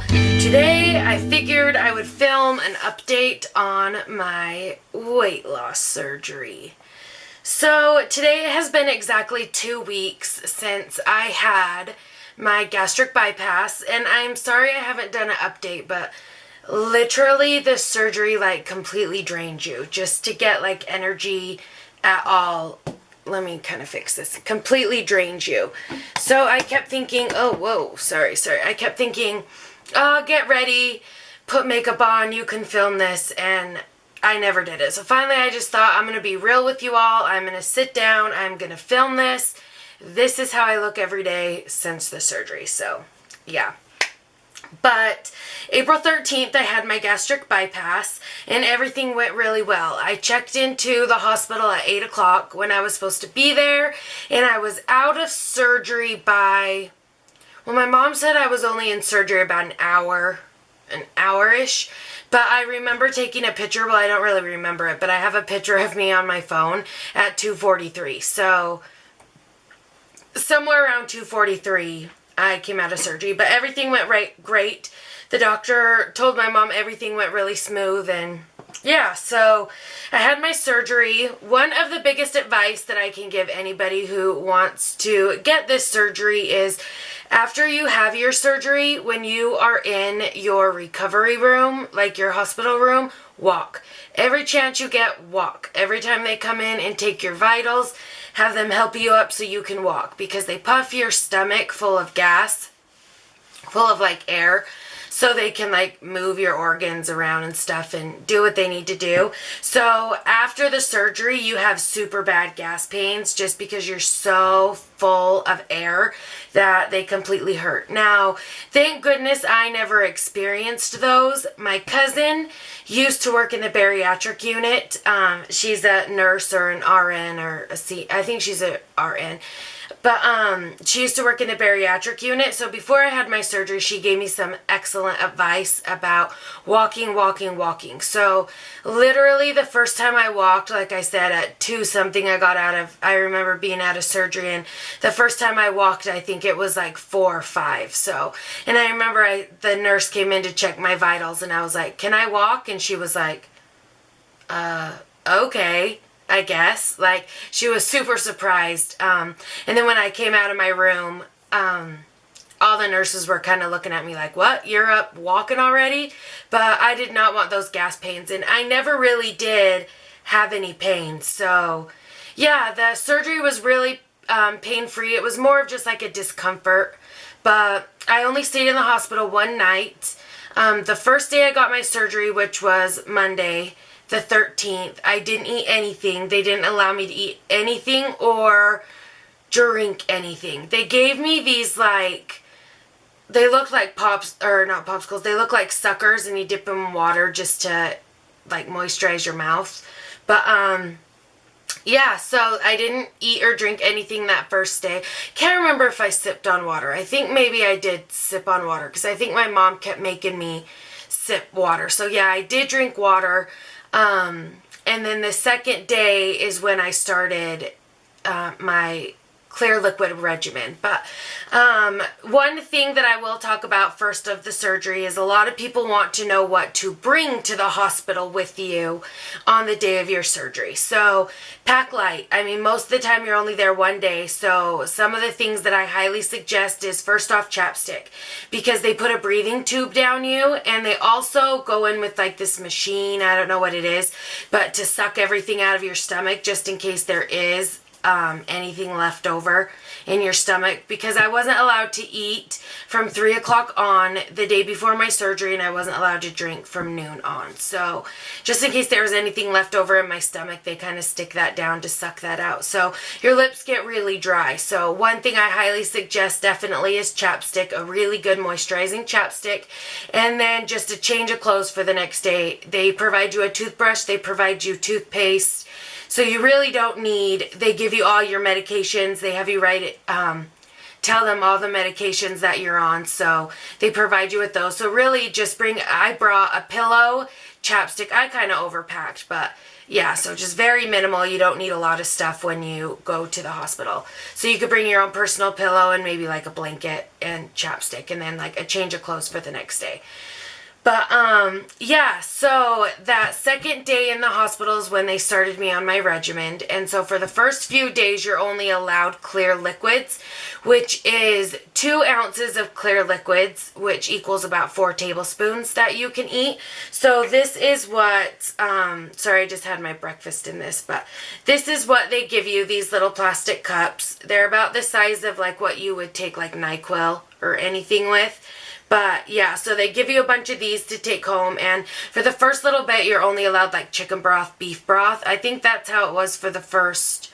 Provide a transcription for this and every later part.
Today I figured I would film an update on my weight loss surgery. So today has been exactly 2 weeks since I had my gastric bypass, and I'm sorry I haven't done an update, but literally the surgery completely drained you. Just to get energy at all, let me kind of fix this, completely drains you. So I kept thinking, I kept thinking, oh, get ready, put makeup on, you can film this, and I never did it. So finally I just thought, I'm going to be real with you all, I'm going to sit down, I'm going to film this. This is how I look every day since the surgery, so yeah. But April 13th, I had my gastric bypass, and everything went really well. I checked into the hospital at 8 o'clock when I was supposed to be there, and I was out of surgery by, well, my mom said I was only in surgery about an hour-ish, but I remember taking a picture. Well, I don't really remember it, but I have a picture of me on my phone at 2:43, so somewhere around 2:43, I came out of surgery, but everything went great. The doctor told my mom everything went really smooth, and yeah, so I had my surgery. One of the biggest advice that I can give anybody who wants to get this surgery is after you have your surgery, when you are in your recovery room, like your hospital room, walk. Every chance you get, walk. Every time they come in and take your vitals, have them help you up so you can walk, because they puff your stomach full of gas, full of air, so they can move your organs around and stuff and do what they need to do. So after the surgery, you have super bad gas pains just because you're so full of air that they completely hurt. Now, thank goodness I never experienced those. My cousin used to work in the bariatric unit. She's a nurse or an RN or a C. I think she's a RN. But she used to work in the bariatric unit, so before I had my surgery, she gave me some excellent advice about walking. So literally the first time I walked, like I said, at 2 something, I remember being out of surgery, and the first time I walked, I think it was 4 or 5. So, and I remember the nurse came in to check my vitals, and I was like, can I walk? And she was like, okay, I guess. She was super surprised. And then when I came out of my room, all the nurses were kind of looking at me like, what? You're up walking already? But I did not want those gas pains, and I never really did have any pain. So, yeah, the surgery was really pain-free. It was more of just a discomfort. But I only stayed in the hospital one night. The first day I got my surgery, which was Monday, the 13th, I didn't eat anything. They didn't allow me to eat anything or drink anything. They gave me these they looked like not popsicles, they look like suckers, and you dip them in water just to moisturize your mouth. But yeah, so I didn't eat or drink anything that first day. Can't remember if I sipped on water. I think maybe I did sip on water, because I think my mom kept making me sip water. So yeah, I did drink water. And then the second day is when I started my clear liquid regimen. But one thing that I will talk about first of the surgery is a lot of people want to know what to bring to the hospital with you on the day of your surgery. So pack light. I mean, most of the time you're only there one day, so some of the things that I highly suggest is, first off, chapstick, because they put a breathing tube down you, and they also go in with this machine, I don't know what it is, but to suck everything out of your stomach just in case there is anything left over in your stomach, because I wasn't allowed to eat from 3 o'clock on the day before my surgery, and I wasn't allowed to drink from noon on. So just in case there was anything left over in my stomach, they kind of stick that down to suck that out. So your lips get really dry. So one thing I highly suggest definitely is chapstick, a really good moisturizing chapstick, and then just a change of clothes for the next day. They provide you a toothbrush, they provide you toothpaste. So you really don't need, they give you all your medications, they have you write it, tell them all the medications that you're on, so they provide you with those. So really just I brought a pillow, chapstick, I kind of overpacked, but yeah, so just very minimal. You don't need a lot of stuff when you go to the hospital. So you could bring your own personal pillow and maybe like a blanket and chapstick and then like a change of clothes for the next day. But, yeah, so that second day in the hospital is when they started me on my regimen. And so for the first few days, you're only allowed clear liquids, which is 2 ounces of clear liquids, which equals about 4 tablespoons that you can eat. So this is what, sorry, I just had my breakfast in this, but this is what they give you, these little plastic cups. They're about the size of like what you would take like NyQuil or anything with. But yeah, so they give you a bunch of these to take home, and for the first little bit, you're only allowed like chicken broth, beef broth. I think that's how it was for the first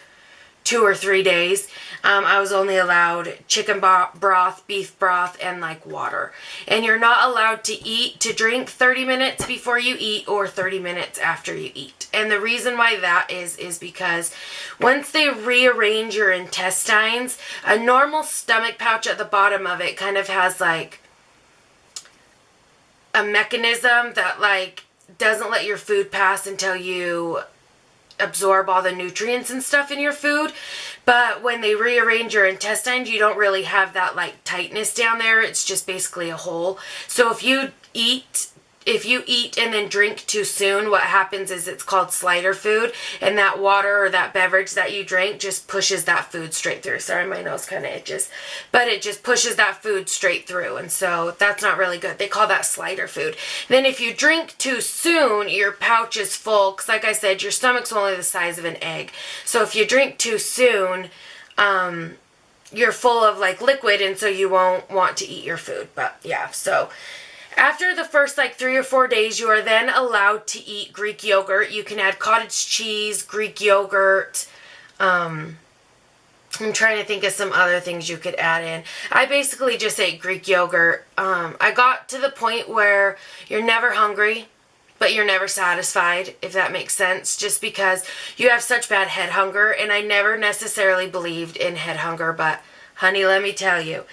2 or 3 days. I was only allowed chicken broth, beef broth, and like water. And you're not allowed to drink 30 minutes before you eat or 30 minutes after you eat. And the reason why that is because once they rearrange your intestines, a normal stomach pouch at the bottom of it kind of has like a mechanism that like doesn't let your food pass until you absorb all the nutrients and stuff in your food. But when they rearrange your intestines, you don't really have that like tightness down there. It's just basically a hole. So if you eat and then drink too soon, what happens is it's called slider food, and that water or that beverage that you drink just pushes that food straight through. Sorry, my nose kind of itches, but it just pushes that food straight through, and so that's not really good. They call that slider food. Then if you drink too soon, your pouch is full, because like I said, your stomach's only the size of an egg. So if you drink too soon, you're full of like liquid, and so you won't want to eat your food. But yeah, so after the first like 3 or 4 days, you are then allowed to eat Greek yogurt. You can add cottage cheese, Greek yogurt. I'm trying to think of some other things you could add in. I basically just ate Greek yogurt. I got to the point where you're never hungry, but you're never satisfied, if that makes sense, just because you have such bad head hunger. And I never necessarily believed in head hunger, but honey, let me tell you,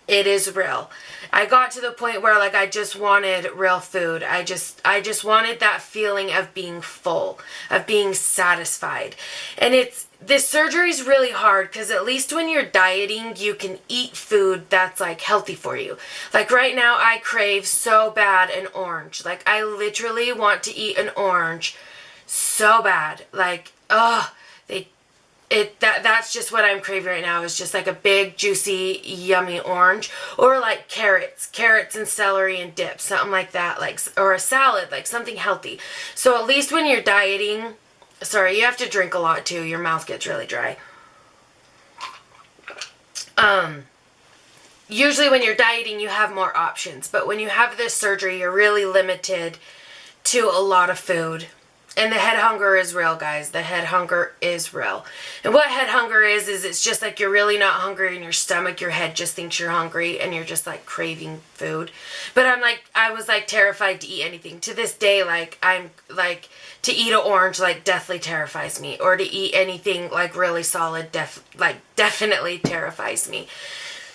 it is real. I got to the point where like I just wanted real food. I just wanted that feeling of being full, of being satisfied. And this surgery is really hard because at least when you're dieting, you can eat food that's like healthy for you. Like right now, I crave so bad an orange. Like I literally want to eat an orange so bad. Like, that's just what I'm craving right now, is just like a big, juicy, yummy orange. Or like carrots and celery and dip, something like that, like, or a salad, like something healthy. So at least when you're dieting, sorry, you have to drink a lot too, your mouth gets really dry. Usually when you're dieting, you have more options, but when you have this surgery, you're really limited to a lot of food. And the head hunger is real, guys. The head hunger is real. And what head hunger is it's just like you're really not hungry in your stomach. Your head just thinks you're hungry and you're just like craving food. But I was like terrified to eat anything. To this day, like I'm like, to eat an orange like deathly terrifies me. Or to eat anything like really solid definitely terrifies me.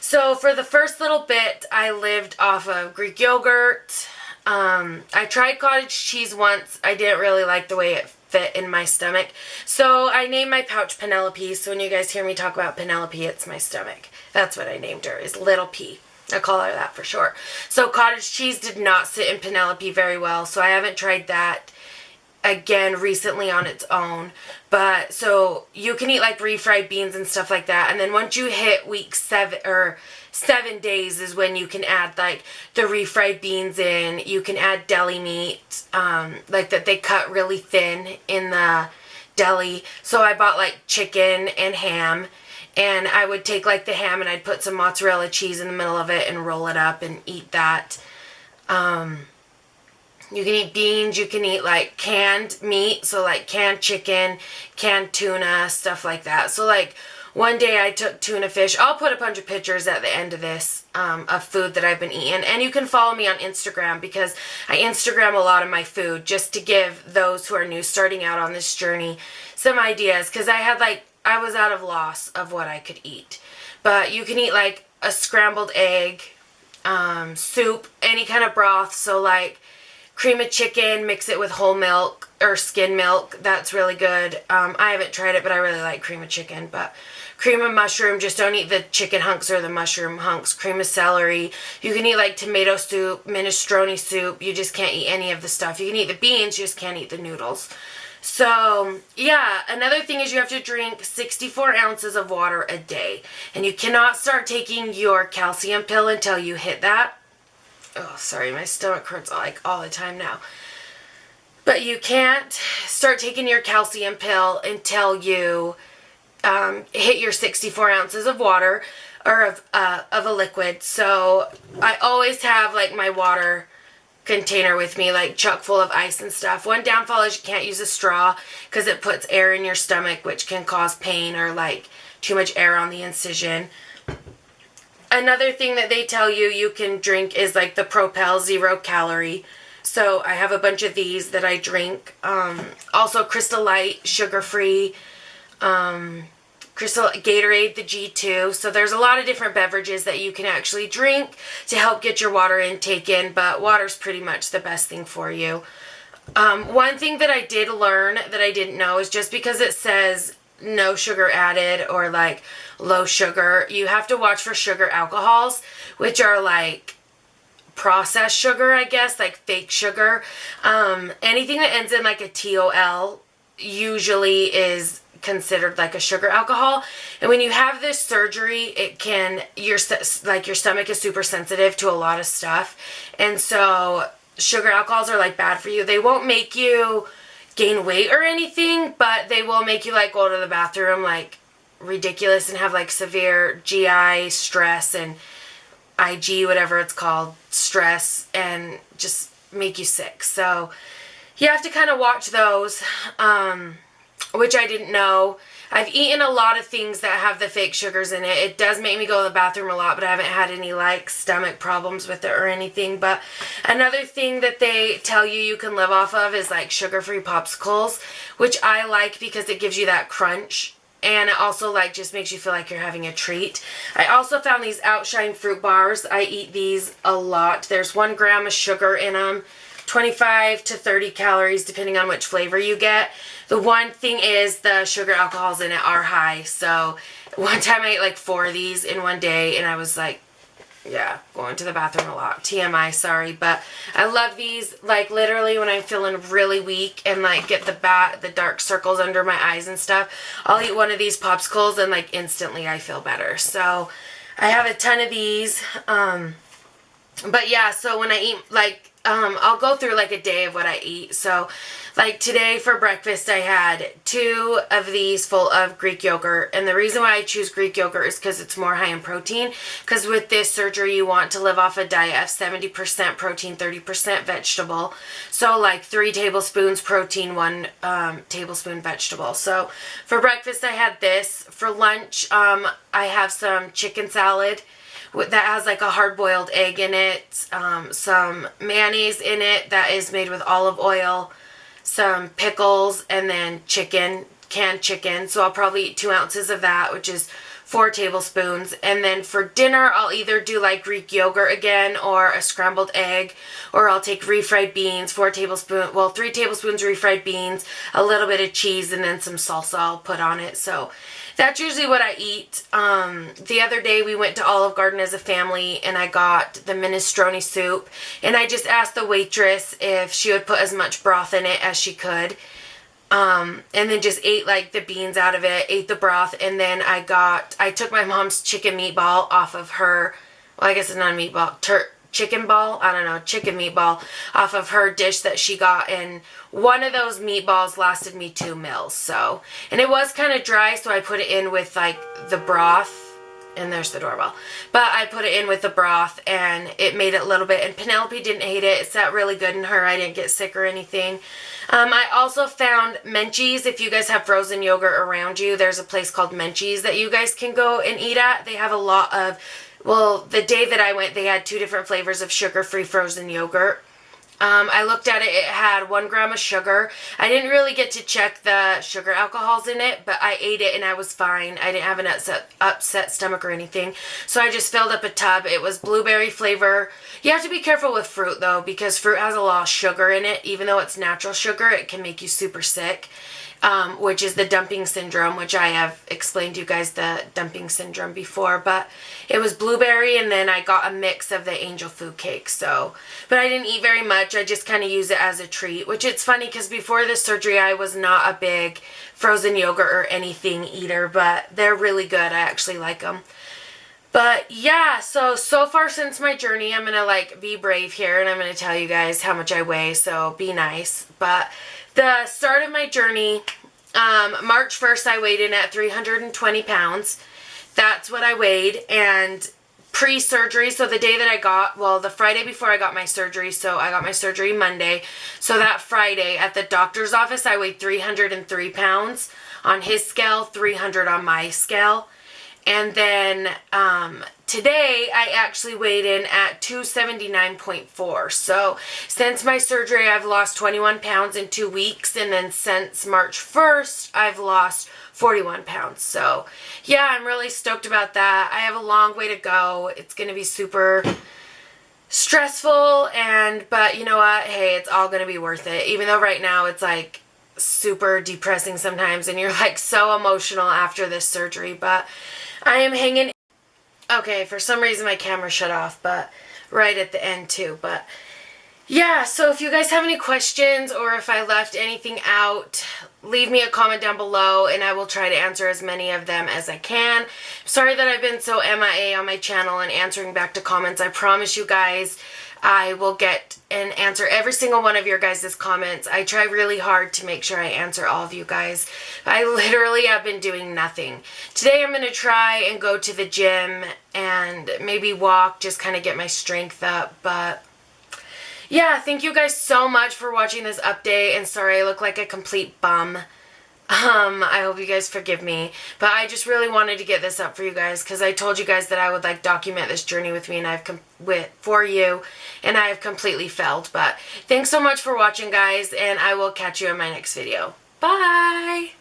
So for the first little bit, I lived off of Greek yogurt. I tried cottage cheese once. I didn't really like the way it fit in my stomach. So I named my pouch Penelope. So when you guys hear me talk about Penelope, it's my stomach. That's what I named her, is Little P. I call her that for short. So cottage cheese did not sit in Penelope very well. So I haven't tried that again recently on its own. But so you can eat like refried beans and stuff like that. And then once you hit week 7 days is when you can add like the refried beans in. You can add deli meat, like that they cut really thin in the deli. So I bought like chicken and ham, and I would take like the ham and I'd put some mozzarella cheese in the middle of it and roll it up and eat that. You can eat beans, you can eat like canned meat, so like canned chicken, canned tuna, stuff like that. So like one day I took tuna fish. I'll put a bunch of pictures at the end of this of food that I've been eating. And you can follow me on Instagram because I Instagram a lot of my food just to give those who are new starting out on this journey some ideas. Because I was out of loss of what I could eat. But you can eat like a scrambled egg, soup, any kind of broth. So like cream of chicken, mix it with whole milk or skim milk. That's really good. I haven't tried it, but I really like cream of chicken. But cream of mushroom, just don't eat the chicken hunks or the mushroom hunks. Cream of celery. You can eat like tomato soup, minestrone soup. You just can't eat any of the stuff. You can eat the beans, you just can't eat the noodles. So, yeah, another thing is you have to drink 64 ounces of water a day. And you cannot start taking your calcium pill until you hit that. Oh, sorry, my stomach hurts like all the time now. But you can't start taking your calcium pill until you hit your 64 ounces of water or of a liquid. So I always have like my water container with me, like chock full of ice and stuff. One downfall is you can't use a straw because it puts air in your stomach, which can cause pain or like too much air on the incision. Another thing that they tell you can drink is like the Propel 0 calorie. So I have a bunch of these that I drink. Also Crystal Light, sugar-free, Crystal Gatorade, the G2. So there's a lot of different beverages that you can actually drink to help get your water intake in, but water's pretty much the best thing for you. One thing that I did learn that I didn't know is just because it says no sugar added or like low sugar, you have to watch for sugar alcohols, which are like processed sugar, I guess, like fake sugar. Anything that ends in like a TOL usually is considered like a sugar alcohol. And when you have this surgery, it can, your stomach is super sensitive to a lot of stuff. And so sugar alcohols are like bad for you. They won't make you gain weight or anything, but they will make you like go to the bathroom like ridiculous and have like severe GI stress and IG, whatever it's called, stress, and just make you sick. So you have to kind of watch those, which I didn't know. I've eaten a lot of things that have the fake sugars in it. It does make me go to the bathroom a lot, but I haven't had any like stomach problems with it or anything. But another thing that they tell you can live off of is like sugar-free popsicles, which I like because it gives you that crunch. And it also like just makes you feel like you're having a treat. I also found these Outshine fruit bars. I eat these a lot. There's 1 gram of sugar in them, 25 to 30 calories depending on which flavor you get. The one thing is the sugar alcohols in it are high. So one time I ate like 4 of these in one day and I was like, yeah, going to the bathroom a lot. TMI, sorry. But I love these, like literally when I'm feeling really weak and like get the dark circles under my eyes and stuff, I'll eat one of these popsicles and like instantly I feel better. So I have a ton of these. But yeah, so when I eat like, I'll go through like a day of what I eat. So like today for breakfast I had 2 of these full of Greek yogurt, and the reason why I choose Greek yogurt is because it's more high in protein, because with this surgery you want to live off a diet of 70% protein, 30% vegetable. So like 3 tablespoons protein, 1 tablespoon vegetable. So for breakfast I had this. For lunch I have some chicken salad that has like a hard-boiled egg in it, some mayonnaise in it that is made with olive oil, some pickles, and then chicken, canned chicken. So I'll probably eat 2 ounces of that, which is 4 tablespoons. And then for dinner, I'll either do like Greek yogurt again or a scrambled egg, or I'll take refried beans, 3 tablespoons refried beans, a little bit of cheese, and then some salsa I'll put on it. So that's usually what I eat. The other day we went to Olive Garden as a family and I got the minestrone soup, and I just asked the waitress if she would put as much broth in it as she could. And then just ate like the beans out of it, ate the broth, and then I took my mom's chicken meatball off of her, well I guess it's not a meatball, chicken meatball off of her dish that she got, and one of those meatballs lasted me 2 meals. So, and it was kind of dry, so I put it in with like the broth, and there's the doorbell, but I put it in with the broth and it made it a little bit, and Penelope didn't hate it. It sat really good in her. I didn't get sick or anything. I also found Menchie's. If you guys have frozen yogurt around you, there's a place called Menchie's that you guys can go and eat at. They have a lot of, well, the day that I went, they had 2 different flavors of sugar-free frozen yogurt. I looked at it. It had 1 gram of sugar. I didn't really get to check the sugar alcohols in it, but I ate it and I was fine. I didn't have an upset stomach or anything. So I just filled up a tub. It was blueberry flavor. You have to be careful with fruit though, because fruit has a lot of sugar in it. Even though it's natural sugar, it can make you super sick. Which is the dumping syndrome, which I have explained to you guys the dumping syndrome before, but it was blueberry, and then I got a mix of the angel food cake, so, but I didn't eat very much. I just kind of use it as a treat, which it's funny because before this surgery I was not a big frozen yogurt or anything eater, but they're really good. I actually like them. But yeah, so far since my journey, I'm gonna like be brave here and I'm gonna tell you guys how much I weigh, so be nice. But the start of my journey, March 1st, I weighed in at 320 pounds. That's what I weighed. And pre-surgery, so the day that I got, well, the Friday before I got my surgery, so I got my surgery Monday. So that Friday at the doctor's office, I weighed 303 pounds on his scale, 300 on my scale. And then today I actually weighed in at 279.4. So since my surgery, I've lost 21 pounds in 2 weeks. And then since March 1st, I've lost 41 pounds. So yeah, I'm really stoked about that. I have a long way to go. It's going to be super stressful, but you know what? Hey, it's all going to be worth it. Even though right now it's like super depressing sometimes and you're like so emotional after this surgery, but I am hanging. Okay, for some reason my camera shut off, but right at the end too. But yeah, so if you guys have any questions or if I left anything out, leave me a comment down below and I will try to answer as many of them as I can. Sorry that I've been so MIA on my channel and answering back to comments. I promise you guys I will get and answer every single one of your guys' comments. I try really hard to make sure I answer all of you guys. I literally have been doing nothing. Today I'm going to try and go to the gym and maybe walk, just kind of get my strength up. But yeah, thank you guys so much for watching this update, and sorry I look like a complete bum. I hope you guys forgive me, but I just really wanted to get this up for you guys because I told you guys that I would like document this journey with me and for you, and I have completely failed. But thanks so much for watching, guys, and I will catch you in my next video. Bye!